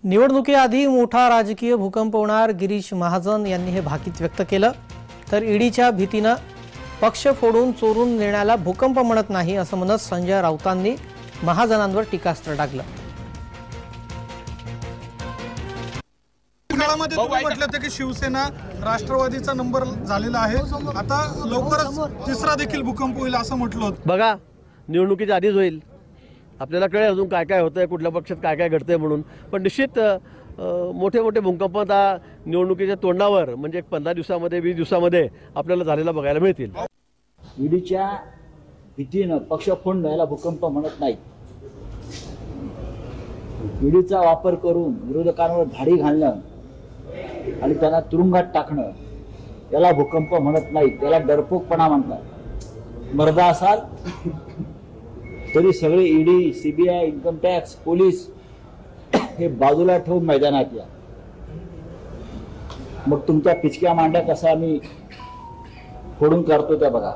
निवडणुकीआधी मोठा राजकीय भूकंप होणार, गिरीश महाजन यांनी हे भाकीत व्यक्त केलं। तर ईडीच्या भीतीने पक्ष फोडून चोरून नेण्याला भूकंप म्हणत नाही असं म्हणत संजय राऊतांनी महाजनांवर टीकास्त्र टाकलं। काळामध्ये तुम्ही म्हटलं होतं की शिवसेना राष्ट्रवादीचा नंबर झालेला आहे, आता लवकरच तिसरा देखील भूकंप होईल असं म्हटलं होतं। बघा, निवडणुकीच्या आधीच होईल, आपल्याला कळेल अजून काय काय होतंय, कुठल्या पक्षात काय काय घडतंय म्हणून। पण निश्चित मोठे मोठे भूकंप आता निवडणुकीच्या तोंडावर म्हणजे 15 दिवसामध्ये 20 दिवसामध्ये आपल्याला झालेला बघायला मिळतील। ईडीच्या भीतीनं पक्ष फोडणं याला भूकंप म्हणत नाही। ईडीचा वापर करून विरोधकांवर धाडी घालणं आणि त्यांना तुरुंगात टाकणं याला भूकंप म्हणत नाही, त्याला डरपोकपणा म्हणतात। मर्दा असाल तरी सगळे ED, CBI, income tax, police हे बाजूला ठेवून मैदानात या, मग तुमच्या पिचक्या मांड्या कसा आम्ही फोडून काढतो त्या बघा।